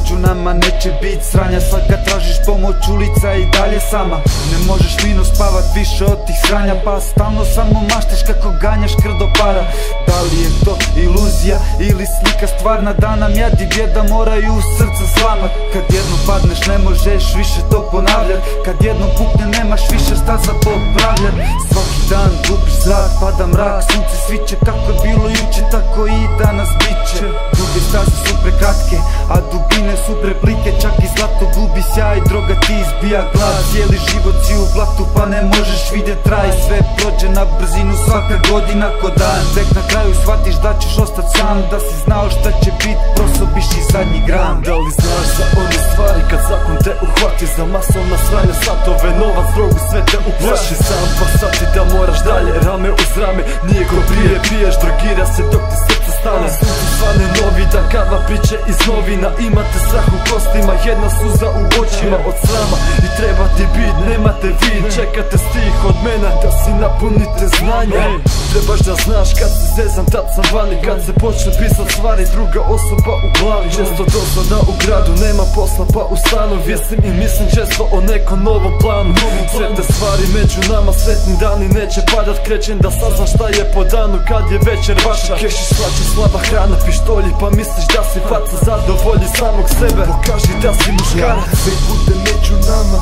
među nama neće bit sranja. Sad kad tražiš pomoć ulica i dalje sama. Ne možeš minus spavat više od tih sranja, pa stalno samo maštaš kako ganjaš krdo para. Da li je to iluzija ili slika stvarna, da nam jad i bijeda moraju u srca slamat. Kad jednom padneš ne možeš više to ponavljat, kad jednom pukne nemaš više šta za popravljat. Svaki dan gubiš zrak, pada mrak, sunce sviće, kako je bilo juče tako i danas biće. Duge staze su prekratke, a dubine su preplike, čak i zlato gubi sjaj, droga ti izbija glad. Cijeli život si u blatu pa ne možeš vidjet raj, sve prođe na brzinu, svaka godina ko dan. Tek na kraju shvatiš da ćeš ostat sam, da si znao šta će bit, prosobiš i zadnji gram. Da li znaš za one stvari kad zakon te uhvati, za masovna sranja, satove, novac, drogu, sve te uplaši. Sam pa shvati da moraš dalje, rame uz rame, nije ko prije, piješ, drogira se dok ti srce stane. Sunci svane novi, da kava priče iz novina, imate strah u kostima, jedna suza u očima od srama. I treba ti bit, nemate vid, čekate stih od mene da si napunite znanja. Trebaš da znaš kad se zezam, tad sam vani, kad se počne pisat stvari, druga osoba u glavi. Često dosada u gradu, nema posla pa u stanu, vjesim i mislim često o nekom novom planu. Sve te stvari među nama, sretni dani neće padat, krećem da saznam šta je po danu kad je večer vaša. Keši slače, slaba hrana, pištolji, pa misliš da si faca, zadovolji samog sebe, pokaži da si muškarac. Sve bude među nama,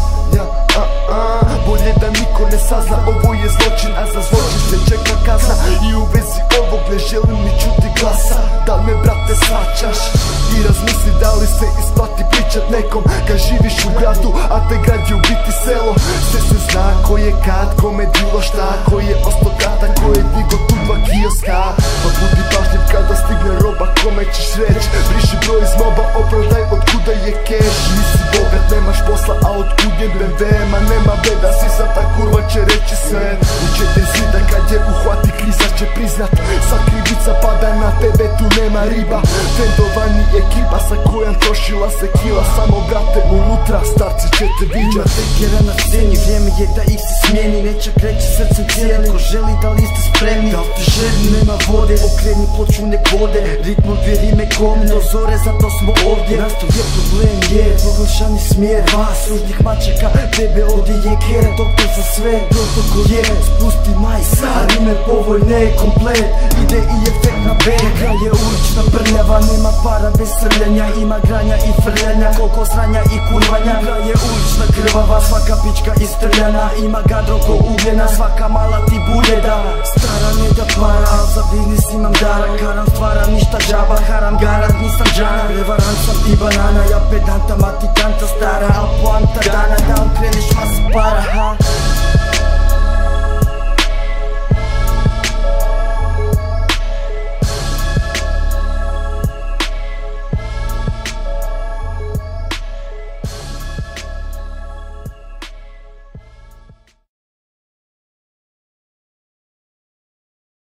bolje da niko ne sazna, ovo je zločin, a za zločin se čeka kazna. I u vezi ovog ne želim ni čuti glasa, da me brate svačaš i razmisli da li se isplati pričat nekom kad živiš u gradu, a te grad je u biti selo. Sve se zna ko je kad, kome bilo šta, ko je osto kata, ko je digo tu 2 kioska. Pa budi pažljiv kada stigne roba, kome ćeš reć, briši broj iz moba, opravdaj otkuda je keš. Nisi bogat, nemaš posla, a otkud je BMW, ma nema beda, si sad ta kurva će reći sve. Učete zida kad je uhvati kriza će priznat, sva krivica pada na tebe, tu nema riba. Vendovani ekipa sa kojom trošila se kila, samo brate unutra starci će te viđat. Tekera na sceni, vrijeme je da ih se smijeni, nečak reći srcem cijeli, ko želi da li ste spremni, da li te želi nema vode, okreni ploču nek vode, ritmo dvije rime komne, do zore zato smo ovdje. Nastav je problem, je proglašani smjer, vas ružnih mačaka, tebe ovdje je kjer, doktor za sve, protokol je, spusti majs, a rime povoljne, komplet, ide i efekt na bek. Kraj je ulična brljava, nema para bez srljenja, ima granja i frljenja, koliko sranja i kurvanja. Kraj je ulična krvava, svaka pička istrljana, ima gadro ko ugljena, svaka mala ti buljeda. Stara ne da para, al za biznis imam dara, karam stvara ništa džaba, haram garat, nisam džana. Prevarant sam ti banana, ja pedanta, matikanta stara, al poanta dana, da okreneš masa para, ha.